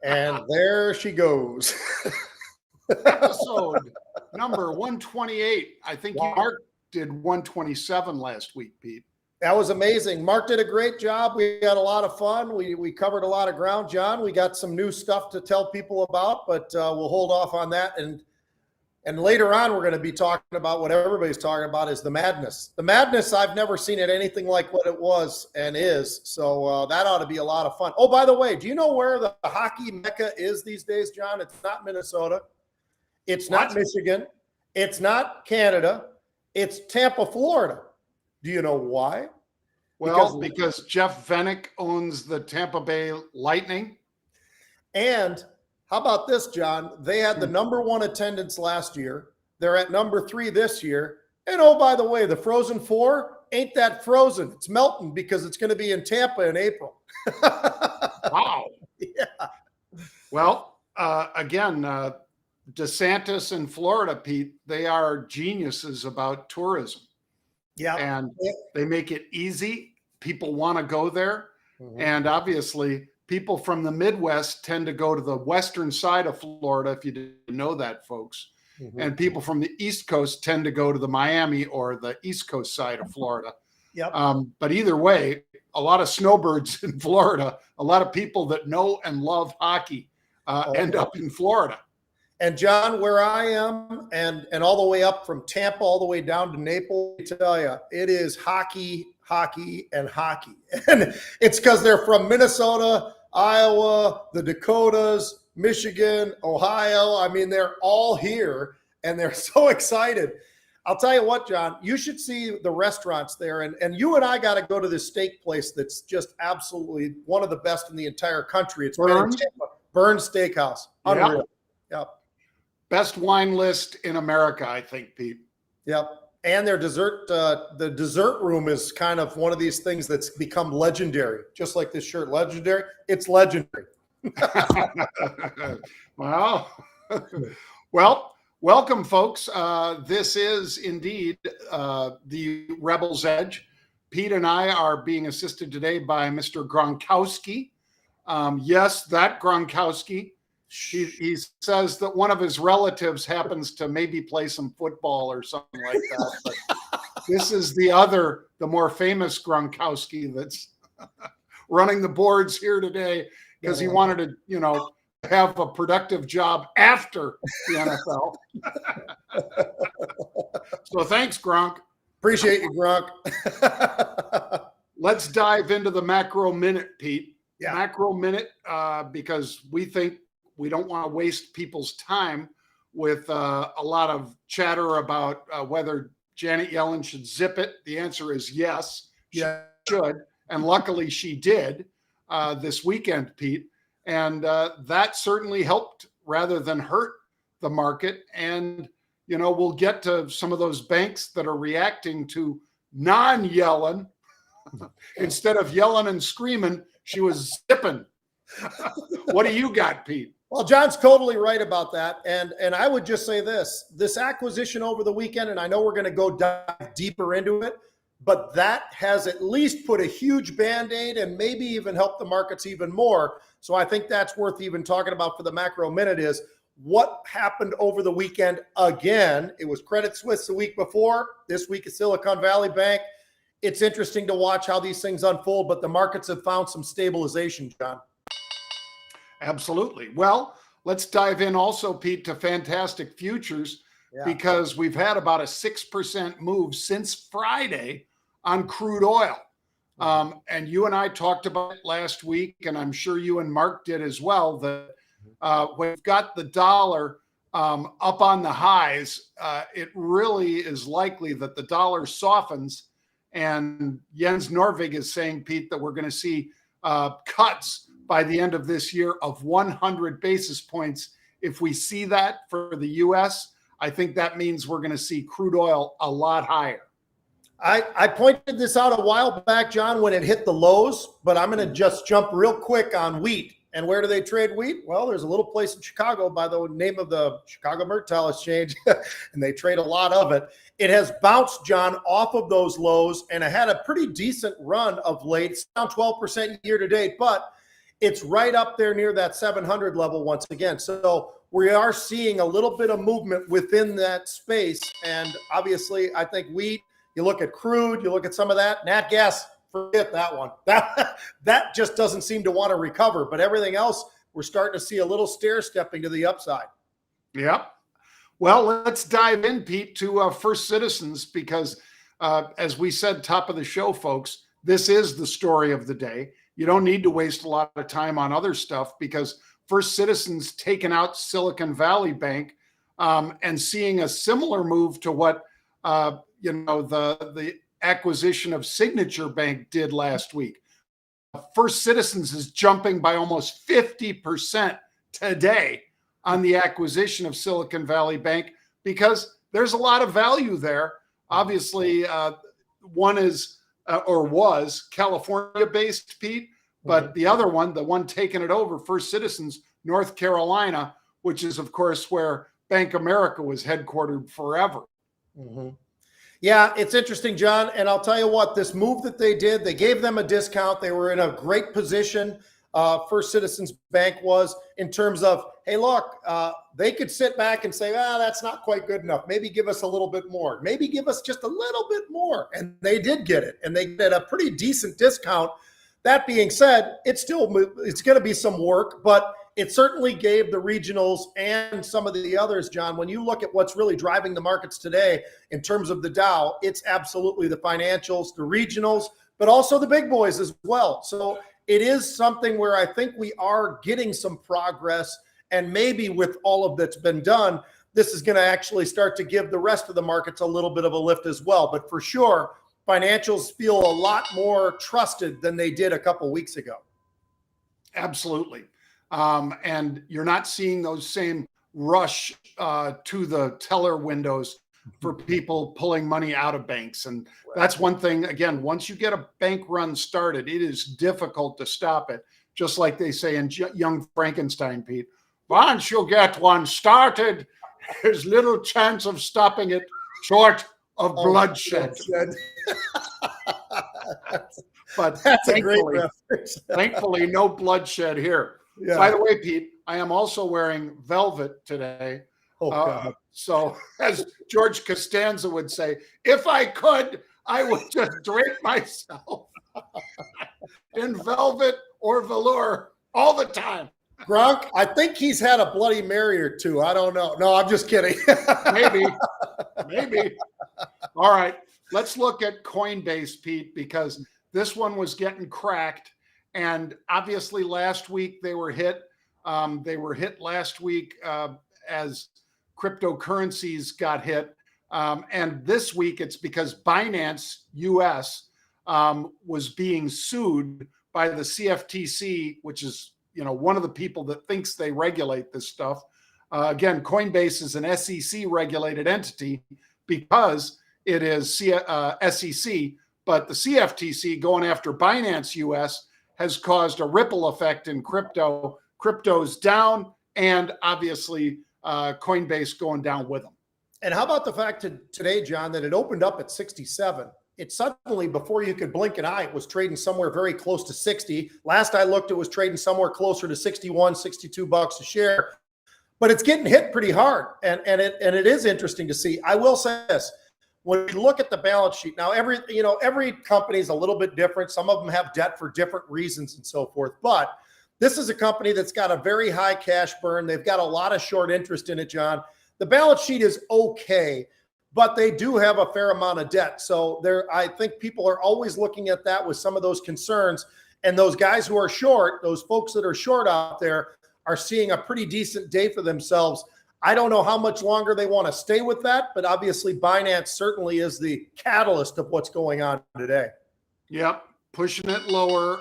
And there she goes. Episode number 128. I think Mark did 127 last week, Pete. That was amazing. Mark did a great job. We had a lot of fun. We covered a lot of ground, John. We got some new stuff to tell people about, but we'll hold off on that. And later on, we're going to be talking about what everybody's talking about is the madness. The madness, I've never seen it anything like what it was and is. So that ought to be a lot of fun. Oh, by the way, do you know where the hockey mecca is these days, John? It's not Minnesota. It's not Michigan. It's not Canada. It's Tampa, Florida. Do you know why? Well, because Jeff Vennick owns the Tampa Bay Lightning. And how about this, John? They had the number 1 attendance last year. They're at number 3 this year. And oh, by the way, the Frozen Four ain't that frozen. It's melting because it's going to be in Tampa in April. Wow. Yeah. Well, again, DeSantis in Florida, Pete, they are geniuses about tourism. Yeah. And they make it easy. People want to go there. Mm-hmm. And obviously, people from the Midwest tend to go to the western side of Florida, if you didn't know that, folks. Mm-hmm. And people from the East Coast tend to go to the Miami or the East Coast side of Florida. Yep. But either way, a lot of snowbirds in Florida, a lot of people that know and love hockey end up in Florida. And John, where I am, and all the way up from Tampa all the way down to Naples, I tell you, it is hockey, and hockey. And it's because they're from Minnesota, Iowa, the Dakotas, Michigan, Ohio. I mean, they're all here, and they're so excited. I'll tell you what, John, you should see the restaurants there. And you and I got to go to this steak place that's just absolutely one of the best in the entire country. It's Burns Steakhouse. Unreal. Yep. Best wine list in America, I think, Pete. Yep. And their dessert, the dessert room is kind of one of these things that's become legendary, just like this shirt. Legendary. It's legendary. Wow. Well, welcome, folks. This is indeed the Rebel's Edge. Pete and I are being assisted today by Mr. Gronkowski. Yes, that Gronkowski. He says that one of his relatives happens to maybe play some football or something like that. But this is the more famous Gronkowski that's running the boards here today because he wanted to, have a productive job after the NFL. So thanks, Gronk. Appreciate you, Gronk. Let's dive into the macro minute, Pete. Yeah. Macro minute, because we think we don't want to waste people's time with a lot of chatter about whether Janet Yellen should zip it. The answer is yes, she should. And luckily she did this weekend, Pete. And that certainly helped rather than hurt the market. And, we'll get to some of those banks that are reacting to non-Yellen. Instead of yelling and screaming, she was zipping. What do you got, Pete? Well, John's totally right about that. And I would just say this acquisition over the weekend, and I know we're going to go dive deeper into it, but that has at least put a huge Band-Aid and maybe even helped the markets even more. So I think that's worth even talking about for the macro minute is what happened over the weekend again. It was Credit Suisse the week before. This week is Silicon Valley Bank. It's interesting to watch how these things unfold, but the markets have found some stabilization, John. Absolutely. Well, let's dive in also, Pete, to fantastic futures because we've had about a 6% move since Friday on crude oil. And you and I talked about it last week, and I'm sure you and Mark did as well, that we've got the dollar up on the highs. It really is likely that the dollar softens. And Jens Norvig is saying, Pete, that we're going to see cuts by the end of this year of 100 basis points. If we see that for the U.S., I think that means we're going to see crude oil a lot higher. I pointed this out a while back, John, when it hit the lows, but I'm going to just jump real quick on wheat. And where do they trade wheat? Well, there's a little place in Chicago by the name of the Chicago Mercantile Exchange, and they trade a lot of it. It has bounced, John, off of those lows, and it had a pretty decent run of late. It's down 12% year to date, but it's right up there near that 700 level once again. So we are seeing a little bit of movement within that space. And obviously, I think wheat, you look at crude, you look at some of that, nat gas, forget that one. That just doesn't seem to want to recover. But everything else, we're starting to see a little stair stepping to the upside. Yep. Well, let's dive in, Pete, to First Citizens, because as we said, top of the show, folks, this is the story of the day. You don't need to waste a lot of time on other stuff because First Citizens taking out Silicon Valley Bank and seeing a similar move to what the acquisition of Signature Bank did last week. First Citizens is jumping by almost 50% today on the acquisition of Silicon Valley Bank because there's a lot of value there. Obviously, one is or was California-based, Pete, but the other one, the one taking it over, First Citizens, North Carolina, which is, of course, where Bank America was headquartered forever. Yeah, it's interesting, John. And I'll tell you what, this move that they did, they gave them a discount. They were in a great position. First Citizens Bank was in terms of, hey, look, they could sit back and say, that's not quite good enough. Maybe give us a little bit more. Maybe give us just a little bit more. And they did get it. And they get a pretty decent discount. That being said, it's going to be some work, but it certainly gave the regionals and some of the others, John, when you look at what's really driving the markets today in terms of the Dow, it's absolutely the financials, the regionals, but also the big boys as well. So it is something where I think we are getting some progress, and maybe with all of that's been done, this is going to actually start to give the rest of the markets a little bit of a lift as well. But for sure, financials feel a lot more trusted than they did a couple of weeks ago. Absolutely. And you're not seeing those same rush to the teller windows for people pulling money out of banks. And that's one thing, again, once you get a bank run started, it is difficult to stop it. Just like they say in Young Frankenstein, Pete, once you get one started, there's little chance of stopping it short of bloodshed. But that's a great reference. Thankfully, no bloodshed here. Yeah. By the way, Pete, I am also wearing velvet today. God. So as George Costanza would say, if I could, I would just drape myself in velvet or velour all the time. Gronk, I think he's had a Bloody Mary or two. I don't know. No, I'm just kidding. Maybe. All right. Let's look at Coinbase, Pete, because this one was getting cracked. And obviously last week they were hit. They were hit last week as cryptocurrencies got hit. And this week it's because Binance US was being sued by the CFTC, which is, one of the people that thinks they regulate this stuff. Again, Coinbase is an SEC regulated entity because it is SEC, but the CFTC going after Binance US has caused a ripple effect in crypto. Crypto's down, and obviously Coinbase going down with them. And how about the fact today, John, that it opened up at 67? It suddenly, before you could blink an eye, it was trading somewhere very close to 60. Last I looked, it was trading somewhere closer to 61, 62 bucks a share. But it's getting hit pretty hard, and it is interesting to see. I will say this. When you look at the balance sheet, now every company is a little bit different. Some of them have debt for different reasons and so forth. But this is a company that's got a very high cash burn. They've got a lot of short interest in it, John. The balance sheet is okay, but they do have a fair amount of debt. So I think people are always looking at that with some of those concerns. And those guys who are short, those folks that are short out there, are seeing a pretty decent day for themselves. I don't know how much longer they want to stay with that, but obviously Binance certainly is the catalyst of what's going on today. Yep, pushing it lower,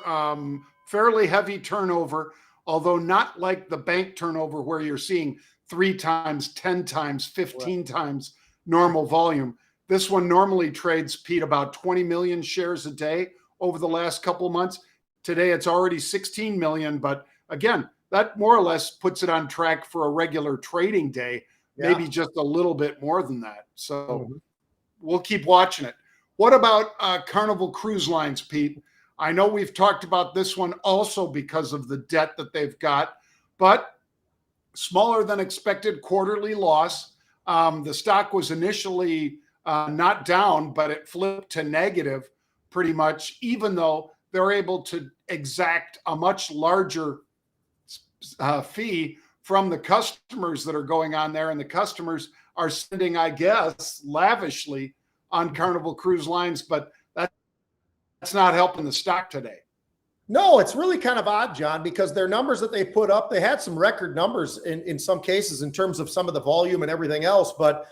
fairly heavy turnover, although not like the bank turnover where you're seeing 3 times, 10 times, 15 times normal volume. This one normally trades, Pete, about 20 million shares a day over the last couple of months. Today it's already 16 million, but again, that more or less puts it on track for a regular trading day, maybe just a little bit more than that. So we'll keep watching it. What about Carnival Cruise Lines, Pete? I know we've talked about this one also because of the debt that they've got, but smaller than expected quarterly loss. The stock was initially not down, but it flipped to negative pretty much, even though they're able to exact a much larger fee from the customers that are going on there. And the customers are spending, I guess, lavishly on Carnival Cruise Lines, but that's not helping the stock today. No, it's really kind of odd, John, because their numbers that they put up, they had some record numbers in some cases in terms of some of the volume and everything else, but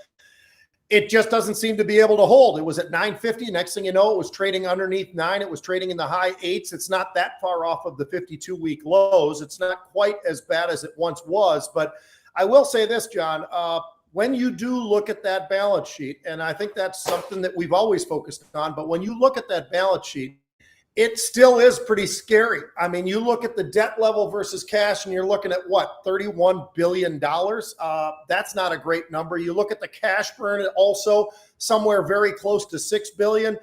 it just doesn't seem to be able to hold. It was at 950. Next thing you know, it was trading underneath 9. It was trading in the high 8s. It's not that far off of the 52-week lows. It's not quite as bad as it once was. But I will say this, John, when you do look at that balance sheet, and I think that's something that we've always focused on, but when you look at that balance sheet, it still is pretty scary. I mean, you look at the debt level versus cash, and you're looking at what, $31 billion? That's not a great number. You look at the cash burn, also somewhere very close to $6 billion.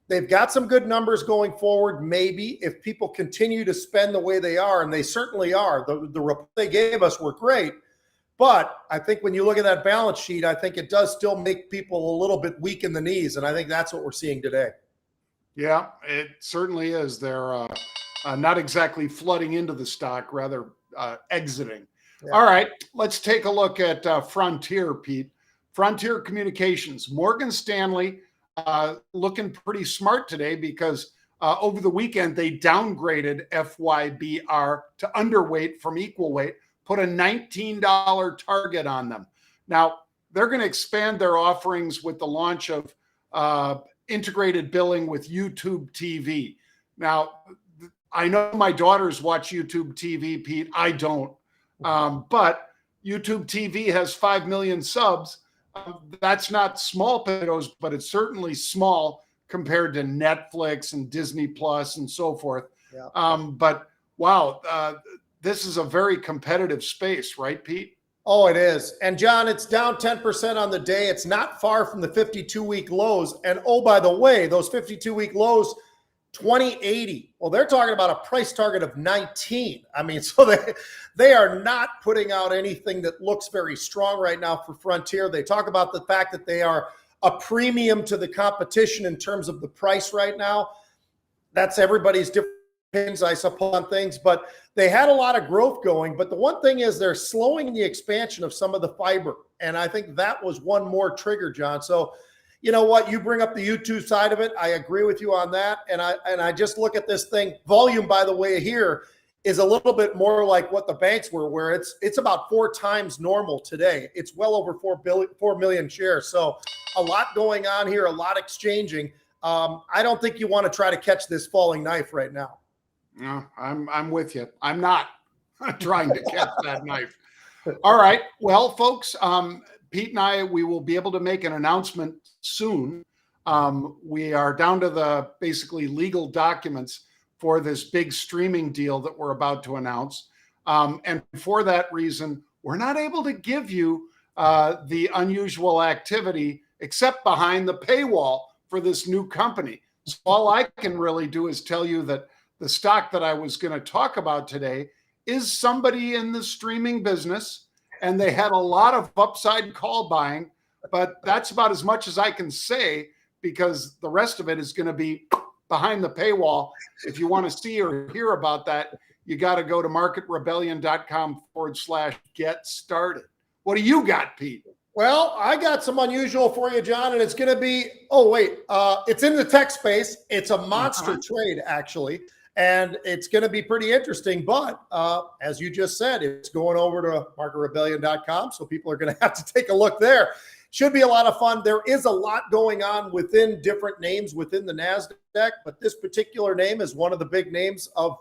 They've got some good numbers going forward, maybe, if people continue to spend the way they are, and they certainly are. The report they gave us were great. But I think when you look at that balance sheet, I think it does still make people a little bit weak in the knees, and I think that's what we're seeing today. Yeah, it certainly is. They're not exactly flooding into the stock, rather exiting. Yeah. All right, let's take a look at Frontier, Pete. Frontier Communications. Morgan Stanley looking pretty smart today because over the weekend they downgraded FYBR to underweight from equal weight, put a $19 target on them. Now, they're going to expand their offerings with the launch of integrated billing with YouTube TV. Now, I know my daughters watch YouTube TV, Pete. I don't. But YouTube TV has 5 million subs. That's not small potatoes, but it's certainly small compared to Netflix and Disney Plus and so forth. Yeah. But wow, this is a very competitive space, right, Pete? Oh, it is. And John, it's down 10% on the day. It's not far from the 52-week lows. And oh, by the way, those 52-week lows, 2080. Well, they're talking about a price target of 19. I mean, so they are not putting out anything that looks very strong right now for Frontier. They talk about the fact that they are a premium to the competition in terms of the price right now. That's everybody's different opinions, I suppose, on things, but they had a lot of growth going. But the one thing is they're slowing the expansion of some of the fiber. And I think that was one more trigger, John. So, you know what? You bring up the YouTube side of it. I agree with you on that. And I just look at this thing. Volume, by the way, here is a little bit more like what the banks were, where it's about 4 times normal today. It's well over 4 million shares. So a lot going on here, a lot exchanging. I don't think you want to try to catch this falling knife right now. No, I'm with you. I'm not trying to catch that knife. All right. Well, folks, Pete and I, we will be able to make an announcement soon. We are down to the basically legal documents for this big streaming deal that we're about to announce. And for that reason, we're not able to give you the unusual activity except behind the paywall for this new company. So all I can really do is tell you that the stock that I was going to talk about today is somebody in the streaming business, and they had a lot of upside call buying, but that's about as much as I can say because the rest of it is going to be behind the paywall. If you want to see or hear about that, you got to go to marketrebellion.com/get started. What do you got, Pete? Well, I got some unusual for you, John, and it's going to be, it's in the tech space. It's a monster trade, actually. And it's going to be pretty interesting. But as you just said, it's going over to marketrebellion.com. So people are going to have to take a look there. Should be a lot of fun. There is a lot going on within different names within the NASDAQ. But this particular name is one of the big names of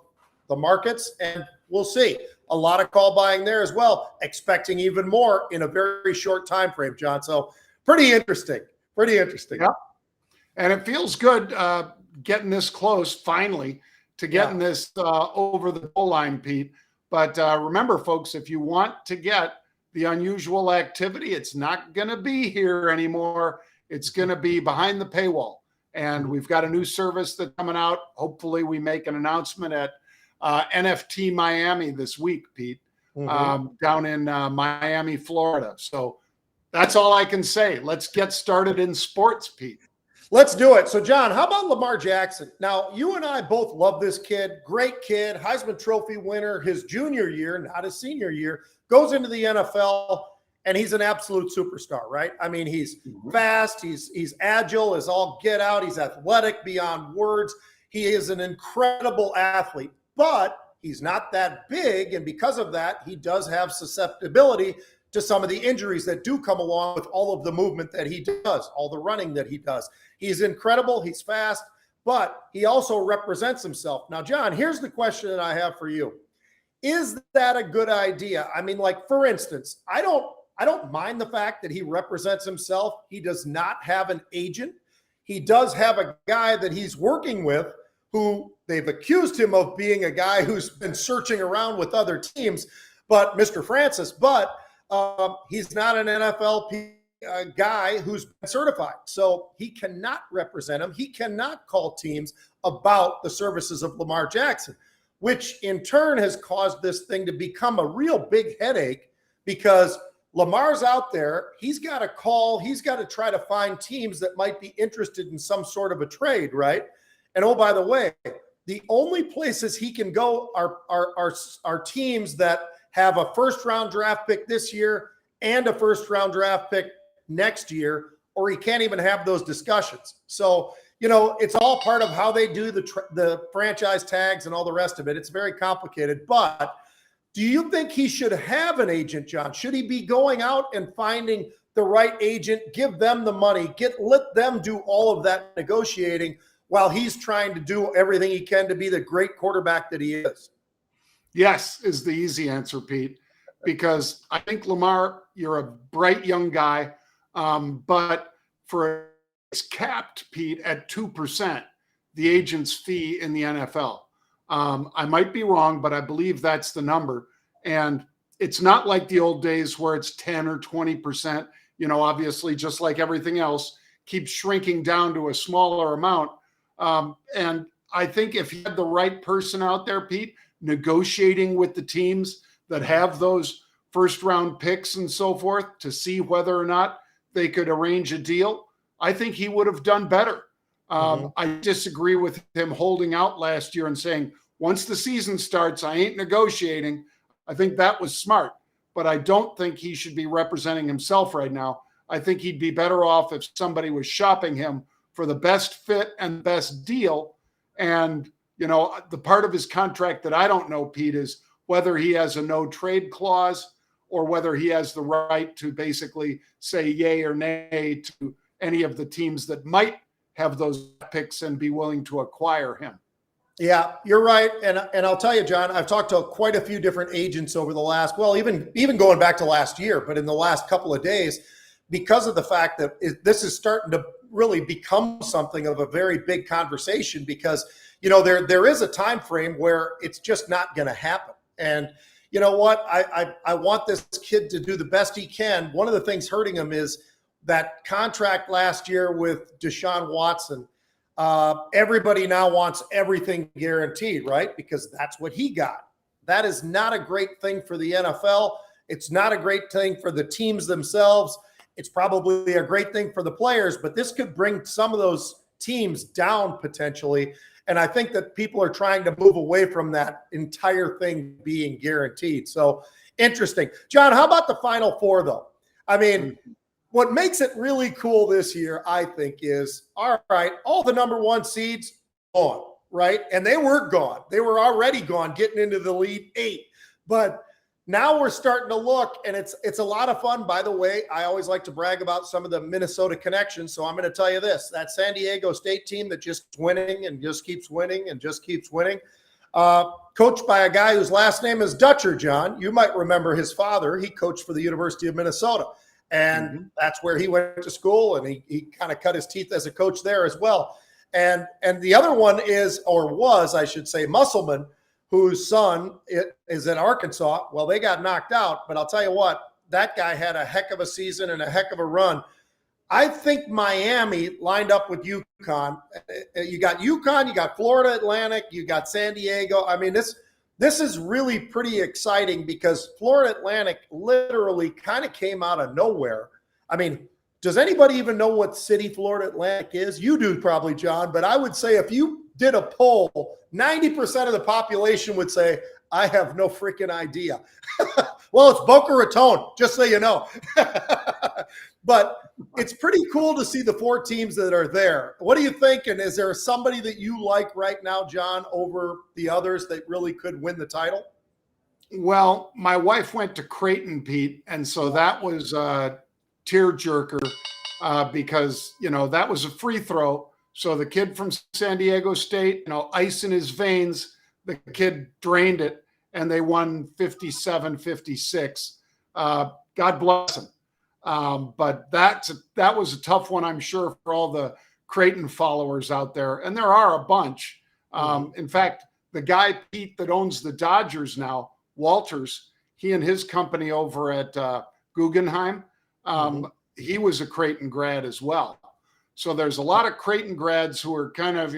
the markets. And we'll see. A lot of call buying there as well. Expecting even more in a very short time frame, John. So pretty interesting. Pretty interesting. Yep. And it feels good getting this close finally to getting this over the goal line, Pete. But remember, folks, if you want to get the unusual activity, it's not going to be here anymore. It's going to be behind the paywall. And we've got a new service that's coming out. Hopefully we make an announcement at NFT Miami this week, Pete, down in Miami, Florida. So that's all I can say. Let's get started in sports, Pete. Let's do it. So, John, how about Lamar Jackson? Now, you and I both love this kid. Great kid, Heisman Trophy winner his junior year, not his senior year, goes into the NFL, and he's an absolute superstar, right? I mean, he's fast, he's agile as all get out, he's athletic beyond words. He is an incredible athlete, but he's not that big, and because of that, he does have susceptibility to some of the injuries that do come along with all of the movement that he does, all the running that he does. He's incredible, he's fast, but he also represents himself. Now, John, here's the question that I have for you. Is that a good idea? I mean, like, for instance, I don't mind the fact that he represents himself. He does not have an agent. He does have a guy that he's working with who they've accused him of being a guy who's been searching around with other teams, but Mr. Francis, but he's not an NFL guy who's been certified. So he cannot represent him. He cannot call teams about the services of Lamar Jackson, which in turn has caused this thing to become a real big headache because Lamar's out there. He's got to call. He's got to try to find teams that might be interested in some sort of a trade, right? And oh, by the way, the only places he can go are teams that have a first-round draft pick this year and a first-round draft pick next year, or he can't even have those discussions. So, you know, it's all part of how they do the franchise tags and all the rest of it. It's very complicated. But do you think he should have an agent, John? Should he be going out and finding the right agent, give them the money, let them do all of that negotiating while he's trying to do everything he can to be the great quarterback that he is? Yes, is the easy answer, Pete, because I think, Lamar, you're a bright young guy, but it's capped, Pete, at 2%, the agent's fee in the NFL. I might be wrong, but I believe that's the number. And it's not like the old days where it's 10 or 20%, you know, obviously, just like everything else, keeps shrinking down to a smaller amount. And I think if you had the right person out there, Pete, negotiating with the teams that have those first round picks and so forth to see whether or not they could arrange a deal, I think he would have done better. I disagree with him holding out last year and saying, once the season starts, I ain't negotiating. I think that was smart, but I don't think he should be representing himself right now. I think he'd be better off if somebody was shopping him for the best fit and best deal. And you know, the part of his contract that I don't know, Pete, is whether he has a no trade clause or whether he has the right to basically say yay or nay to any of the teams that might have those picks and be willing to acquire him. Yeah, you're right. And I'll tell you, John, I've talked to quite a few different agents over the last, well, even going back to last year, but in the last couple of days, because of the fact that this is starting to really become something of a very big conversation because, you know, there is a time frame where it's just not going to happen. And you know what? I want this kid to do the best he can. One of the things hurting him is that contract last year with Deshaun Watson. Everybody now wants everything guaranteed, right? Because that's what he got. That is not a great thing for the NFL. It's not a great thing for the teams themselves. It's probably a great thing for the players, but this could bring some of those teams down potentially. And I think that people are trying to move away from that entire thing being guaranteed. So interesting. John, how about the Final Four, though? I mean, what makes it really cool this year, I think, is, all right, all the number one seeds gone, right? And they were gone. They were already gone getting into the Elite Eight. But now we're starting to look, and it's a lot of fun. By the way, I always like to brag about some of the Minnesota connections. So I'm going to tell you this, that San Diego State team that just winning and just keeps winning and just keeps winning, coached by a guy whose last name is Dutcher, John. You might remember his father. He coached for the University of Minnesota. And that's where he went to school, and he kind of cut his teeth as a coach there as well. And the other one is, or was, I should say, Musselman, whose son is in Arkansas. Well, they got knocked out, but I'll tell you what, that guy had a heck of a season and a heck of a run. I think Miami lined up with UConn. You got UConn, you got Florida Atlantic, you got San Diego. I mean, this is really pretty exciting because Florida Atlantic literally kind of came out of nowhere. I mean, does anybody even know what city Florida Atlantic is? You do probably, John, but I would say if you did a poll, 90% of the population would say, I have no freaking idea. Well, it's Boca Raton, just so you know. But it's pretty cool to see the 4 teams that are there. What do you think? And is there somebody that you like right now, John, over the others that really could win the title? Well, my wife went to Creighton, Pete, and so that was a tearjerker because, that was a free throw. So the kid from San Diego State, ice in his veins, the kid drained it, and they won 57-56. God bless him. But that was a tough one, I'm sure, for all the Creighton followers out there. And there are a bunch. In fact, the guy, Pete, that owns the Dodgers now, Walters, he and his company over at Guggenheim, he was a Creighton grad as well. So there's a lot of Creighton grads who are kind of,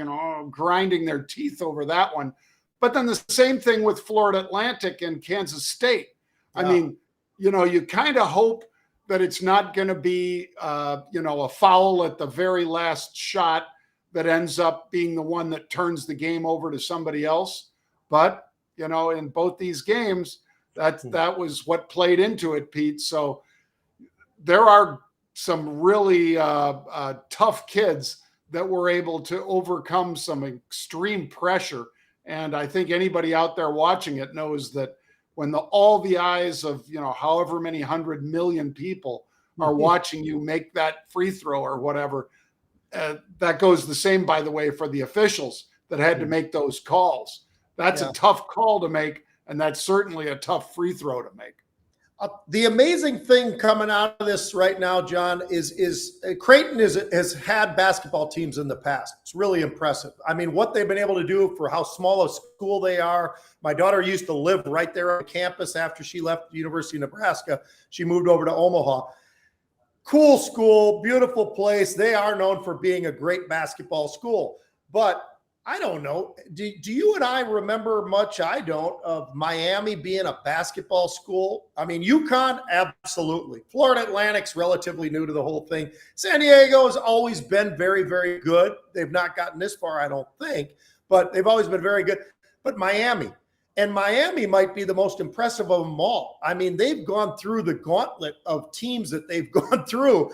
grinding their teeth over that one. But then the same thing with Florida Atlantic and Kansas State. Yeah. I mean, you kind of hope that it's not going to be, a foul at the very last shot that ends up being the one that turns the game over to somebody else. But, in both these games, that was what played into it, Pete. So there are some really tough kids that were able to overcome some extreme pressure. And I think anybody out there watching it knows that when all the eyes of, however many 100 million people are watching you make that free throw or whatever, that goes the same, by the way, for the officials that had to make those calls. That's a tough call to make, and that's certainly a tough free throw to make. The amazing thing coming out of this right now, John, is Creighton has had basketball teams in the past. It's really impressive. I mean, what they've been able to do for how small a school they are. My daughter used to live right there on campus after she left the University of Nebraska. She moved over to Omaha. Cool school, beautiful place. They are known for being a great basketball school. But I don't know. Do you and I remember much? I don't, of Miami being a basketball school. I mean, UConn, absolutely. Florida Atlantic's relatively new to the whole thing. San Diego has always been very, very good. They've not gotten this far, I don't think, but they've always been very good. But Miami might be the most impressive of them all. I mean, they've gone through the gauntlet of teams that they've gone through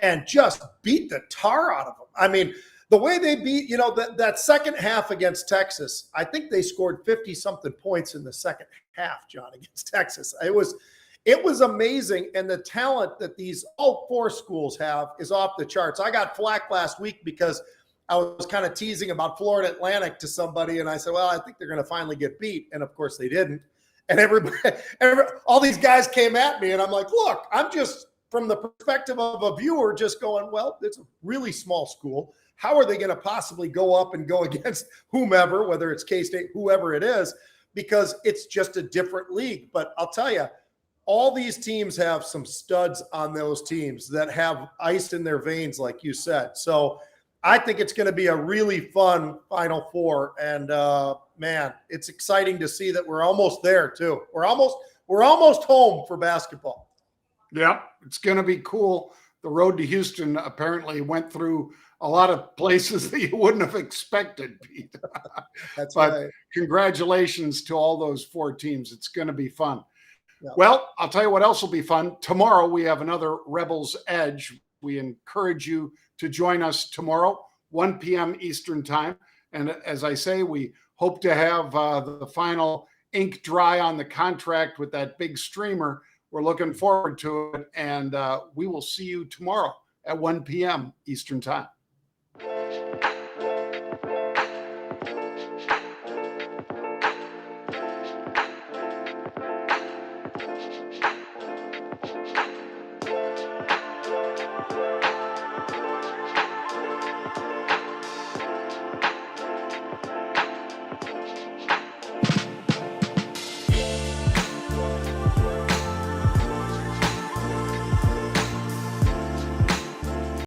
and just beat the tar out of them. I mean, the way they beat, that second half against Texas, I think they scored 50-something points in the second half, John, against Texas. It was amazing. And the talent that all 4 schools have is off the charts. I got flack last week because I was kind of teasing about Florida Atlantic to somebody, and I said, well, I think they're going to finally get beat. And, of course, they didn't. And all these guys came at me, and I'm like, look, I'm just, from the perspective of a viewer, just going, well, it's a really small school. How are they going to possibly go up and go against whomever, whether it's K-State, whoever it is, because it's just a different league. But I'll tell you, all these teams have some studs on those teams that have ice in their veins, like you said. So I think it's going to be a really fun Final Four. And, man, it's exciting to see that we're almost there, too. We're almost home for basketball. Yeah, it's going to be cool. The road to Houston apparently went through a lot of places that you wouldn't have expected, Pete. That's but right. Congratulations to all those 4 teams. It's going to be fun. Yeah. Well, I'll tell you what else will be fun. Tomorrow we have another Rebels Edge. We encourage you to join us tomorrow, 1 p.m. Eastern time. And as I say, we hope to have the final ink dry on the contract with that big streamer. We're looking forward to it. And we will see you tomorrow at 1 p.m. Eastern time.